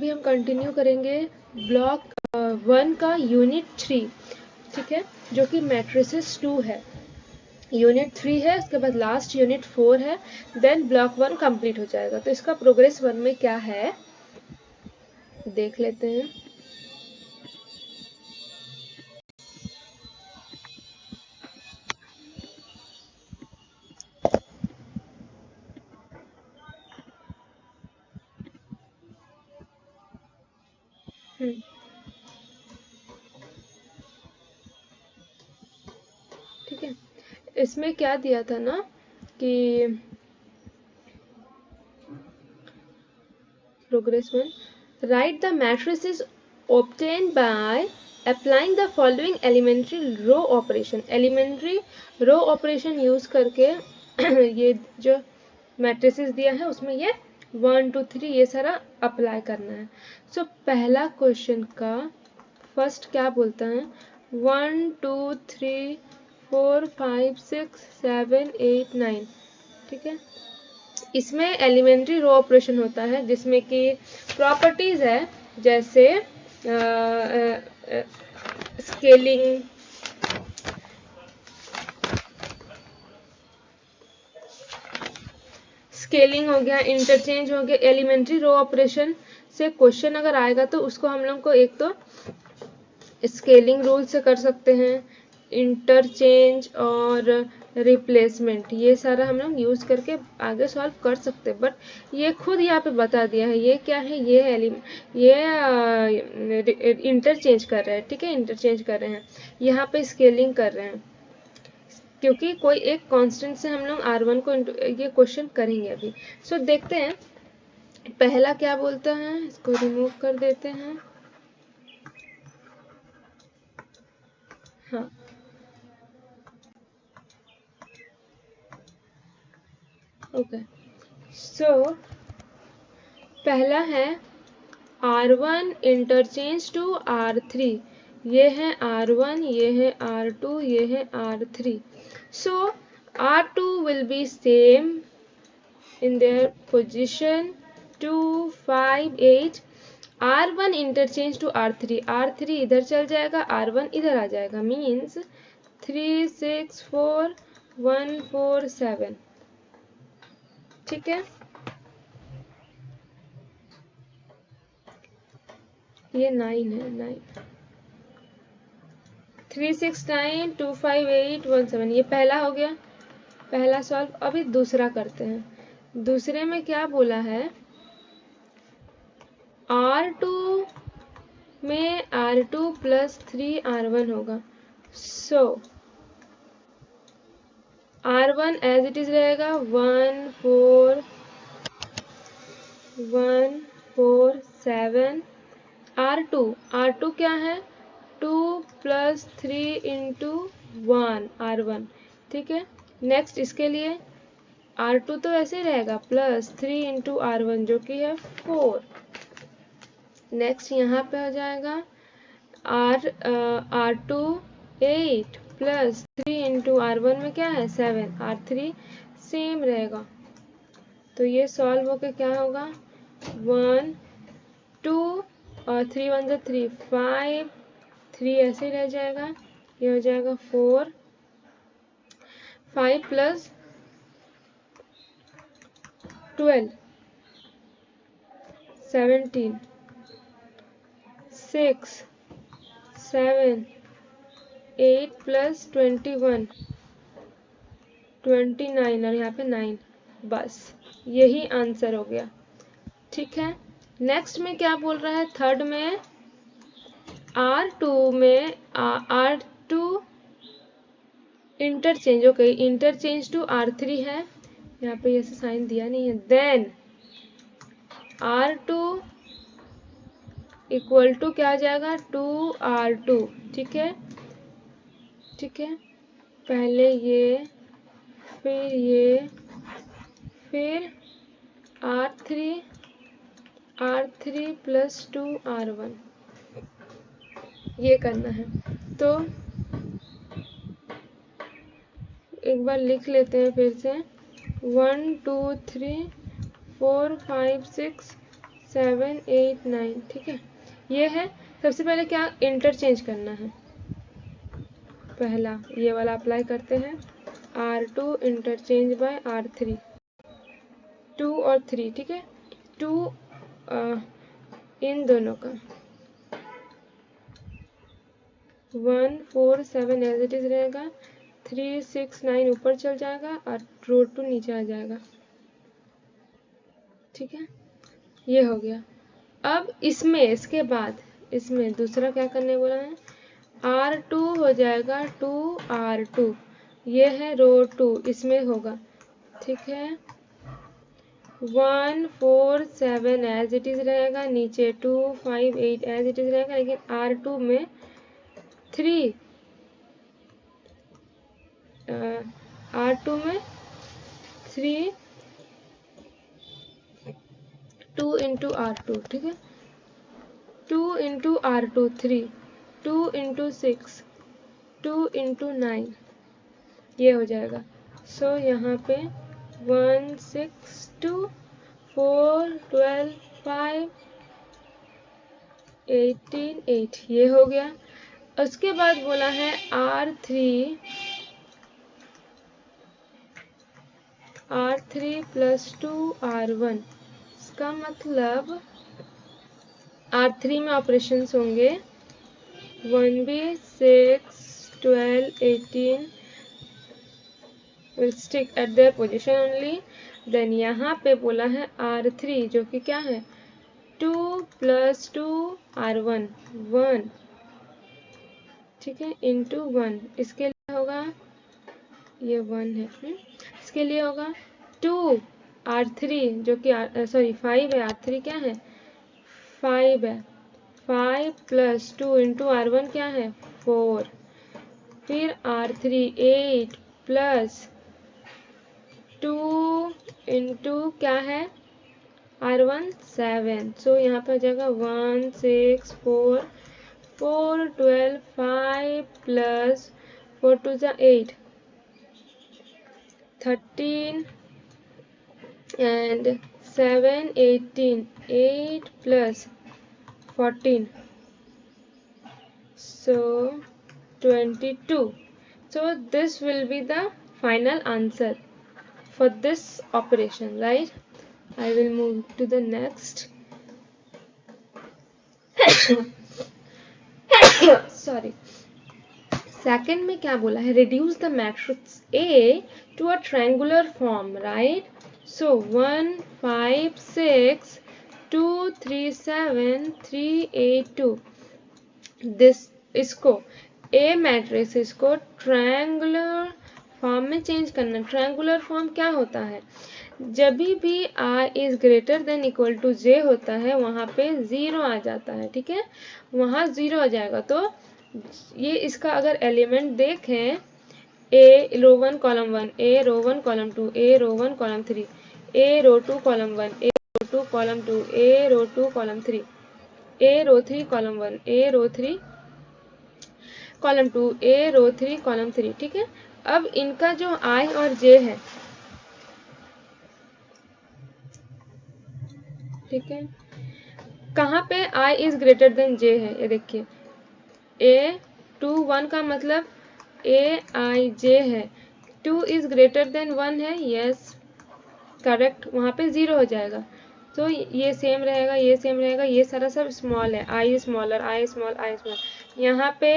अभी हम कंटिन्यू करेंगे ब्लॉक 1 का यूनिट 3, ठीक है, जो कि मैट्रिसेस 2 है। यूनिट 3 है, उसके बाद लास्ट यूनिट 4 है, देन ब्लॉक 1 कंप्लीट हो जाएगा। तो इसका प्रोग्रेस 1 में क्या है देख लेते हैं। ठीक है, इसमें क्या दिया था ना कि progress 1, right the matrices obtained by applying the following elementary row operation। elementary row operation use करके ये जो मैट्रिसेस दिया है उसमें ये 1 2 3 ये सारा अप्लाई करना है। सो पहला क्वेश्चन का फर्स्ट क्या बोलता है, 1 2 3 4 5 6 7 8 9, ठीक है। इसमें एलिमेंट्री रो ऑपरेशन होता है जिसमें कि प्रॉपर्टीज है, जैसे स्केलिंग, स्केलिंग हो गया, इंटरचेंज हो गया। एलिमेंट्री रो ऑपरेशन से क्वेश्चन अगर आएगा तो उसको हम लोग को एक तो स्केलिंग रूल से कर सकते हैं, इंटरचेंज और रिप्लेसमेंट, ये सारा हम लोग यूज करके आगे सॉल्व कर सकते हैं। बट ये खुद यहाँ पे बता दिया है ये क्या है, ये इंटरचेंज कर रहे हैं, ठीक है, इंटरचेंज कर रहे हैं, यहाँ पे स्केलिंग कर रहे हैं, क्योंकि कोई एक कांस्टेंट से हम लोग R1 को ये क्वेश्चन करेंगे अभी। सो देखते हैं पहला क्या बोलता है, इसको रिमूव कर देते हैं। हाँ, ओके, सो पहला है R1 इंटरचेंज टू R3, ये है R1, ये है R2, ये है R3। So R2 will be same in their position 2 5 8। R1 interchange to R3, R3 इधर चल जाएगा, R1 इधर आ जाएगा, मीन्स 3 6 4 1 4 7, ठीक है। ये 9 है, 9 3 6 9 2 5 8 1 7, ये पहला हो गया, पहला सॉल्व। अभी दूसरा करते हैं। दूसरे में क्या बोला है, R2 में R2 प्लस 3 R1 होगा। सो R1 एज इट इज रहेगा 1 4 1 4 7। R2 क्या है, 2 प्लस 3 इंटू 1 R1, ठीक है। नेक्स्ट इसके लिए R2 तो ऐसे ही रहेगा, प्लस 3 इंटू R1 जो कि है 4। नेक्स्ट यहाँ पे हो जाएगा R2 8 प्लस 3 इंटू R1 में क्या है 7, R3 सेम रहेगा। तो ये सॉल्व होके क्या होगा, 1 2 और 3 1 जा 3 5, 3 ऐसे ही रह जाएगा, ये हो जाएगा 4 5 प्लस 12 17 6 7 8 प्लस 21 29 और यहाँ पे 9, बस यही आंसर हो गया, ठीक है। नेक्स्ट में क्या बोल रहा है, थर्ड में R2 में R2 interchange, okay, interchange to R3 है, यहाँ पे ऐसे साइन दिया नहीं है। देन R2 इक्वल टू क्या आ जाएगा 2R2, ठीक है, ठीक है। पहले ये, फिर ये, फिर R3 प्लस 2 R1, ये करना है। तो एक बार लिख लेते हैं फिर से, 1 2 3 4 5 6 7 8 9, ठीक है। ये है। सबसे पहले क्या इंटरचेंज करना है, पहला ये वाला अप्लाई करते हैं, R2 इंटरचेंज बाय R3, 2 और 3, ठीक है। 2 इन दोनों का 1 4 7 एज इट इज रहेगा, 3 6 9 ऊपर चल जाएगा और रो 2 नीचे आ जाएगा, ठीक है। ये हो गया। अब इसमें इसके बाद इसमें दूसरा क्या करने बोला है, R2 हो जाएगा 2R2, ये है रो 2, इसमें होगा, ठीक है। 1 4 7 एज इट इज रहेगा, नीचे 2 5 8 एज इट इज रहेगा, लेकिन R2 में 3 R2 में 3 2 इंटू R2, ठीक है। 2 इंटू R2 3, 2 इंटू 6 2 इंटू 9, ये हो जाएगा। सो यहाँ पे 1 6 2 4 12 5 18 8, ये हो गया। उसके बाद बोला है R3 प्लस 2R1, इसका मतलब R3 में ऑपरेशंस होंगे 1B 6 12 18 will stick at their position only। Then यहाँ पे बोला है R3 जो कि क्या है 2 प्लस 2R1 1, ठीक है, इंटू 1, इसके लिए होगा ये 1 है, इसके लिए होगा 2 R3 जो कि 5 है, R3 क्या है 5 है, 5 प्लस 2 इंटू R1 क्या है 4, फिर R3 8 प्लस 2 इंटू क्या है R1 7, सो यहाँ पे हो जाएगा 1 6 4 4 12 5 plus 4 2 8 13 and 7 18 8 plus 14, so 22। so this will be the final answer for this operation, right? I will move to the next sorry। Second में क्या बोला है, reduce the matrix A to a triangular form, right? so 1 5 6 2 3 7 3 8 2, this इसको A matrix इसको triangular form में change करना। Triangular form क्या होता है, जब भी I is greater than equal to J होता है वहां पे 0 आ जाता है, ठीक है, वहां 0 आ जाएगा। तो ये इसका अगर एलिमेंट देखें, A row 1 column 1, A row 1 column 2, A row 1 column 3, A row 2 column 1, A row 2 column 2, A row 2 column 3, A row 3 column 1, A row 3 column 2, A row 3 column 3, ठीक है। अब इनका जो I और J है, ठीक है, कहाँ पे I is greater then J है, ये देखिए A 2 1 का मतलब A I J है, 2 इज ग्रेटर देन 1 है, यस करेक्ट, वहाँ पे 0 हो जाएगा। तो ये सेम रहेगा, ये सेम रहेगा, ये सारा सब स्मॉल है, I smaller, I small, I small, यहाँ पे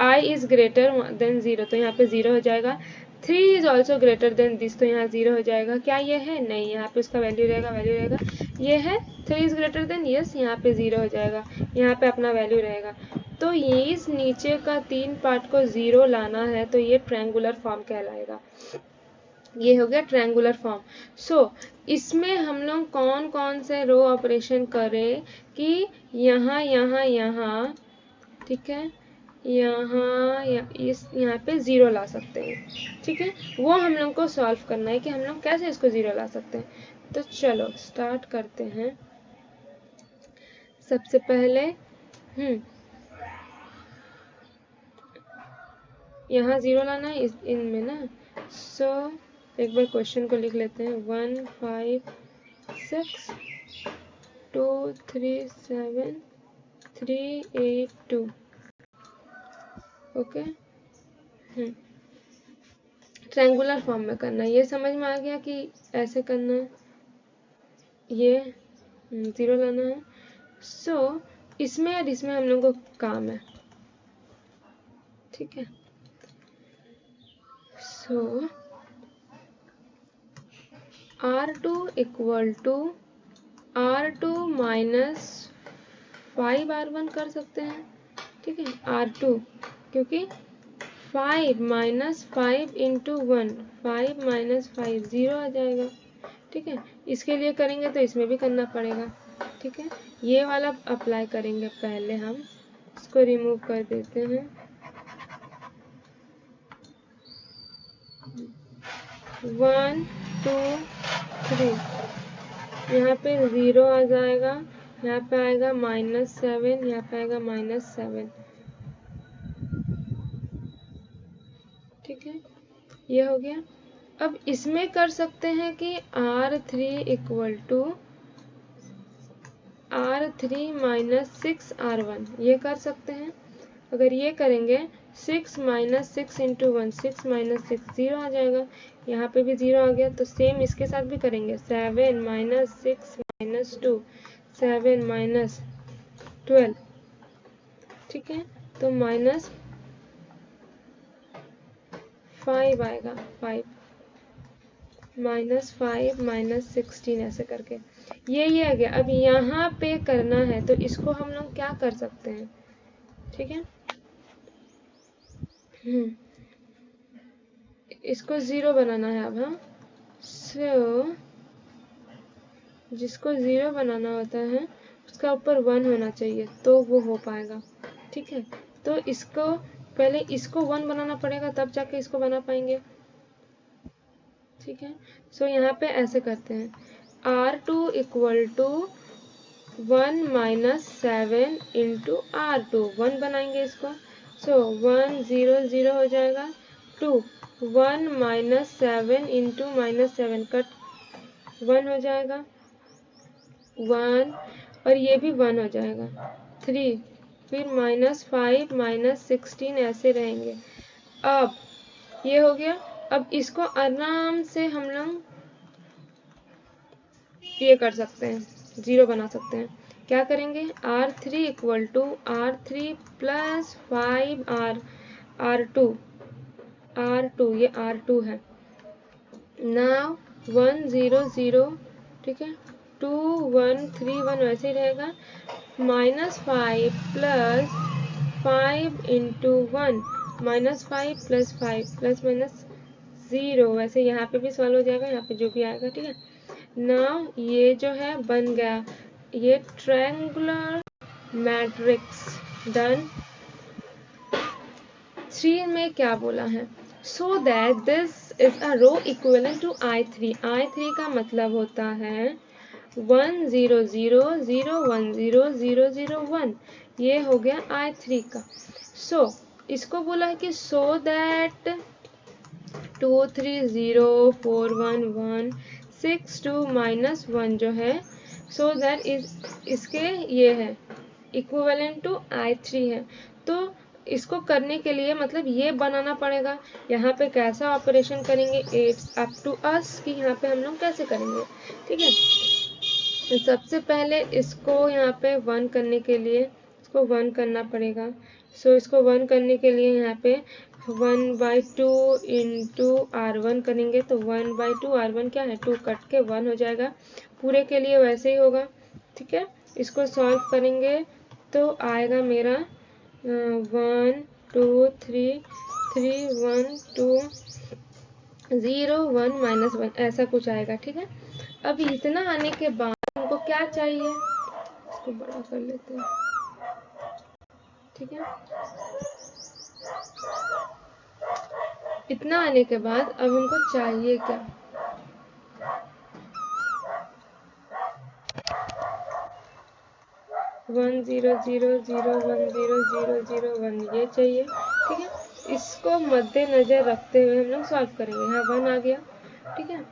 I इज ग्रेटर देन 0, तो यहाँ पे 0 हो जाएगा। 3 is also greater than this, तो यहाँ 0 हो जाएगा। क्या ये है, नहीं, यहाँ पे उसका वैल्यू रहेगा। ये है 3 इज ग्रेटर देन, यस, यहाँ पे 0 हो जाएगा, यहाँ पे अपना वैल्यू रहेगा। तो ये इस नीचे का 3 पार्ट को 0 लाना है, तो ये ट्रायंगुलर फॉर्म कहलाएगा। ये हो गया ट्रायंगुलर फॉर्म। सो इसमें हम लोग कौन कौन से रो ऑपरेशन करें कि यहाँ, ठीक है, यहाँ पे 0 ला सकते हैं, ठीक है, वो हम लोग को सॉल्व करना है कि हम लोग कैसे इसको 0 ला सकते हैं। तो चलो स्टार्ट करते हैं। सबसे पहले यहाँ 0 लाना है इनमें ना। सो एक बार क्वेश्चन को लिख लेते हैं, 1 5 6 237382। ओके, ट्रायंगुलर फॉर्म में करना है। ये समझ में आ गया कि ऐसे करना है, ये 0 लाना है। सो इसमें और इसमें हम लोगों को काम है, ठीक है। सो R2 equal to R2 minus 5R1 कर सकते हैं, ठीक है। R2 क्योंकि 5 माइनस 5 इंटू 1, 5 माइनस 5 0 आ जाएगा, ठीक है। इसके लिए करेंगे तो इसमें भी करना पड़ेगा, ठीक है। ये वाला अप्लाई करेंगे पहले, हम इसको रिमूव कर देते हैं। 1 2 3, यहाँ पे 0 आ जाएगा, यहाँ पे आएगा -7, यहाँ पे आएगा -7, ठीक है। ये हो गया। अब इसमें कर सकते हैं कि R3 equal to R3 minus 6R1, ये कर सकते हैं। अगर ये करेंगे 6 माइनस 6 इंटू 1, 6 माइनस 6 0 आ जाएगा, यहाँ पे भी 0 आ गया। तो सेम इसके साथ भी करेंगे, 7 माइनस 6 माइनस 2, 7 माइनस 12, ठीक है। तो -5 आएगा, 5 -5 -16 ऐसे करके ये आ गया। अब यहाँ पे करना है तो इसको हम लोग क्या कर सकते हैं, ठीक है। इसको 0 बनाना है अब, हाँ। सो जिसको 0 बनाना होता है उसका ऊपर 1 होना चाहिए तो वो हो पाएगा, ठीक है। तो इसको पहले इसको 1 बनाना पड़ेगा, तब जाके इसको बना पाएंगे, ठीक है। सो यहाँ पे ऐसे करते हैं, R2 equal to 1 minus 7 into R2, 1 बनाएंगे इसको। सो 1 0 0 हो जाएगा, 2 1 माइनस 7 इंटू -7 कट 1 हो जाएगा, 1 और ये भी 1 हो जाएगा, 3 फिर -5 -16 ऐसे रहेंगे। अब ये हो गया। अब इसको आराम से हम लोग ये कर सकते हैं, 0 बना सकते हैं। क्या करेंगे, R3 equal to R3 plus 5R, R2 ये R2 है। नाउ 1 0 0, ठीक है। 2 1 3 1 वैसे ही रहेगा, -5 plus 5 into 1, -5 plus 5 plus minus 0, वैसे यहाँ पे भी सॉल्व हो जाएगा, यहाँ पे जो भी आएगा, ठीक है। नाउ ये जो है बन गया ये ट्रायंगुलर मैट्रिक्स, डन। 3 में क्या बोला है, so that this is a row equivalent to I3। I3 का मतलब होता है 1 0 0 0 1 0 0 0 1, ये हो गया I3 का। सो इसको बोला है कि सो दैट 2 3 0 4 1 1 6 2 -1 जो है, सो दैट इसके ये है इक्विवेलेंट टू I3 है। तो इसको करने के लिए मतलब ये बनाना पड़ेगा। यहाँ पे कैसा ऑपरेशन करेंगे, इट्स अप टू अस कि यहाँ पे हम लोग कैसे करेंगे, ठीक है। तो सबसे पहले इसको यहाँ पे 1 करने के लिए इसको 1 करना पड़ेगा। सो इसको 1 करने के लिए यहाँ पे 1/2 इंटू R1 करेंगे, तो 1/2 R1 क्या है, 2 कट के 1 हो जाएगा। पूरे के लिए वैसे ही होगा, ठीक है। इसको सॉल्व करेंगे तो आएगा मेरा 1 2 3 3 1 2 0 1 -1 ऐसा कुछ आएगा, ठीक है। अब इतना आने के बाद हमको क्या चाहिए, इसको बड़ा कर लेते हैं, ठीक है। इतना आने के बाद अब हमको चाहिए क्या, वन 0 0 0 1 0 0 0 1 ये चाहिए, ठीक है। इसको मद्देनजर रखते हुए हम लोग सॉल्व करेंगे। यहाँ 1 आ गया, ठीक है।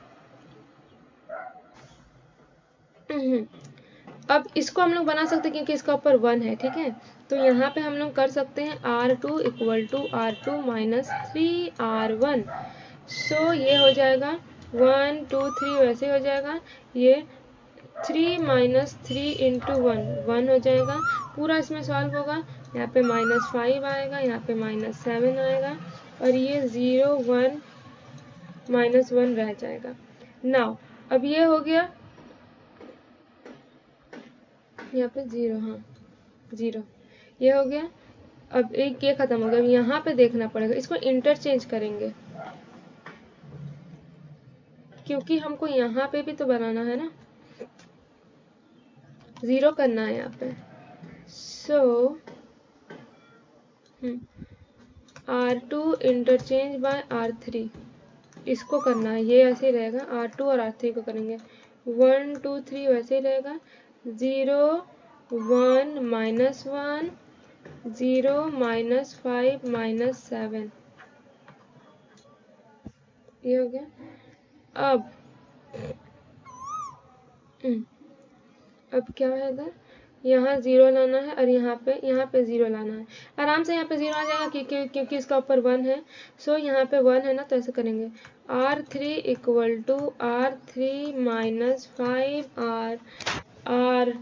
अब इसको हम लोग बना सकते हैं क्योंकि इसका ऊपर 1 है, ठीक है। तो यहाँ पे हम लोग कर सकते हैं R2 equal to R2 minus 3R1। सो ये हो जाएगा 1 2 3 वैसे हो जाएगा, ये 3 माइनस 3 इंटू 1 हो जाएगा। पूरा इसमें सॉल्व होगा, यहाँ पे -5 आएगा, यहाँ पे -7 आएगा और ये 0 1 -1 रह जाएगा। नाउ अब ये हो गया, यहाँ पे 0, हाँ 0 ये हो गया। अब एक ये खत्म हो गया, यहाँ पे देखना पड़ेगा, इसको इंटरचेंज करेंगे क्योंकि हमको यहाँ पे भी तो बनाना है ना, 0 करना है यहाँ पे। सो R2 इंटरचेंज बाय R3 इसको करना है, ये ऐसे ही रहेगा, R2 और R3 को करेंगे 1 2 3 वैसे ही रहेगा, 0 1 -1 0 -5 -7 ये हो गया। अब क्या है इधर, यहाँ 0 लाना है और यहाँ पे 0 लाना है। आराम से यहाँ पे 0 आ जाएगा क्योंकि इसका ऊपर 1 है। सो यहाँ पे 1 है ना, तो ऐसे करेंगे R3 equal to R3 minus 5 R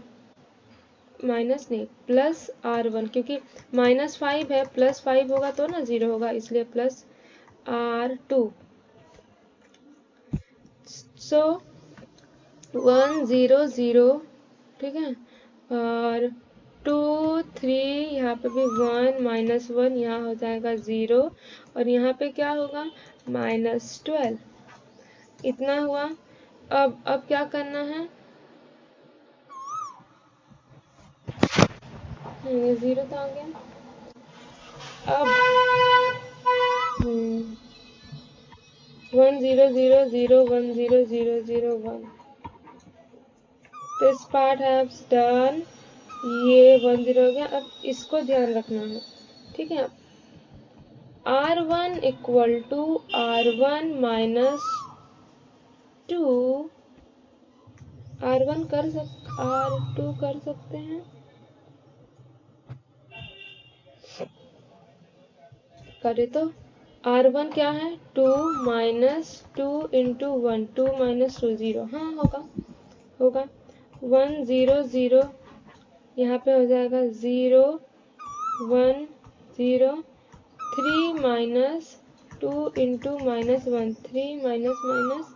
minus नहीं प्लस R1, क्योंकि -5 है प्लस 5 होगा तो ना 0 होगा, इसलिए प्लस R2। सो 1 0 0, ठीक है, और 2 3 यहाँ पे भी 1 -1 यहाँ हो जाएगा 0 और यहाँ पे क्या होगा -12, इतना हुआ। अब क्या करना है, ये 0 तो आ गया। अब 1 0 0 0 1 0 0 0 1, दिस पार्ट हैव्स डन, ये 1 0 हो गया। अब इसको ध्यान रखना है, ठीक है। R1 equal to R1 minus 2, R2 कर सकते हैं, करे तो R1 क्या है 2 माइनस 2 इंटू 1, 2 माइनस 2 0, हाँ होगा 1 0 0, यहाँ पे हो जाएगा 0 1 0, 3 माइनस 2 इंटू -1, 3 माइनस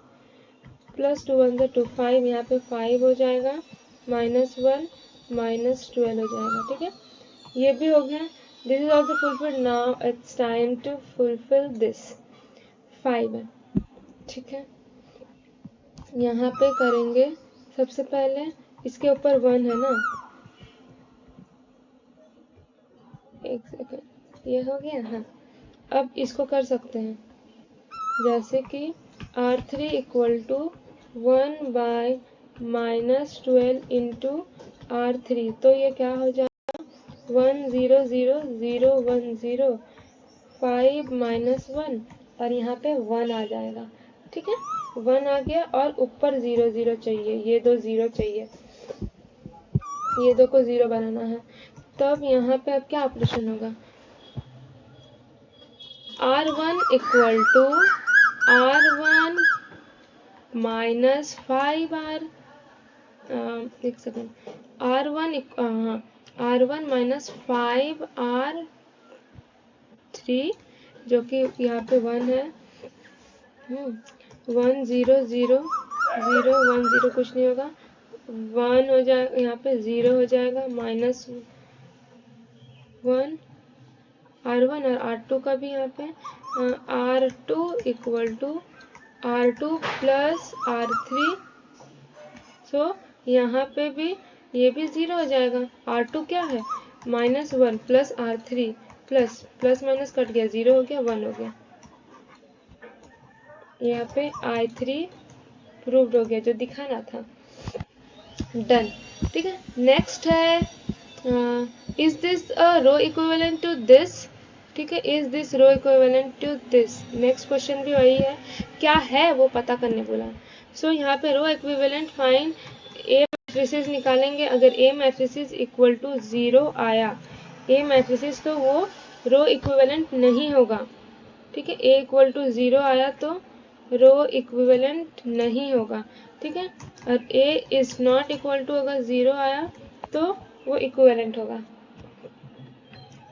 प्लस 2 1 2, 5, यहाँ पे 5 हो जाएगा, -1 -12 हो जाएगा, ठीक है। ये भी हो गया, this is also fulfilled. Now it's time to fulfil this 5 है, ठीक है। यहाँ पे करेंगे सबसे पहले, इसके ऊपर 1 है ना, एक सेकंड, ये हो गया, हाँ। अब इसको कर सकते हैं, जैसे कि R3 equal to 1 bye -12 into R3, तो ये क्या हो जाएगा 1 0 0 0 1 0, 5 -1 और यहाँ पे 1 आ जाएगा, ठीक है। 1 आ गया और ऊपर 0 0 चाहिए, ये दो 0 चाहिए, ये दो को 0 बनाना है। तब यहाँ पे अब क्या ऑपरेशन होगा, R1 equal to R1 minus 5R, एक सेकेंड, R1 माइनस 5R3, जो कि यहाँ पे 1 है, 1 0 0 0 1 0 कुछ नहीं होगा, 1 हो जाएगा, यहाँ पे 0 हो जाएगा, -1 R1 और R2 का भी यहाँ पे R2 equal to R2 plus R3, सो यहाँ पे भी ये भी 0 हो जाएगा। R2 क्या है -1 plus R3 plus minus cut गया, 0 हो गया, 1 हो गया। यहाँ पे I3 प्रूव्ड हो गया, जो दिखाना था, डन, ठीक है। नेक्स्ट है is this a row equivalent to this, ठीक है, is this row equivalent to this. Next question भी वही है, क्या है वो पता करने बोला। सो यहाँ पे रो इक्विवेलेंट फाइंड ए मैट्रिसेस निकालेंगे, अगर ए मैट्रिसेस इक्वल टू 0 आया, ए मैट्रिसेस, तो वो रो इक्विवेलेंट नहीं होगा। ठीक है, ए इक्वल टू 0 आया तो रो इक्विवेलेंट नहीं होगा। ठीक है, और ए इज नॉट इक्वल टू अगर 0 आया तो वो इक्विवेलेंट होगा।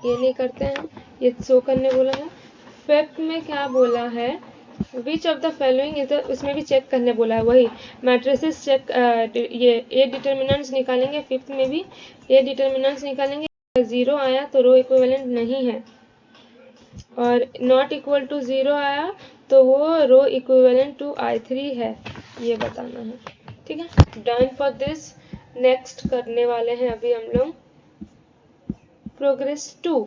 ये नहीं करते हैं, ये शो करने बोला है। फिफ्थ में क्या बोला है, which of the following is, उसमें भी चेक करने बोला है, वही मैट्रिसेस चेक, ये ए डिटर्मिनेंट्स निकालेंगे, फिफ्थ में भी ए डिटर्मिनेंट्स निकालेंगे। 0 आया तो रो इक्विवेलेंट नहीं है, और नॉट इक्वल टू 0 आया तो वो रो इक्विवेलेंट टू I3 है, ये बताना है। ठीक है, डन फॉर दिस। नेक्स्ट करने वाले हैं अभी हम लोग प्रोग्रेस 2।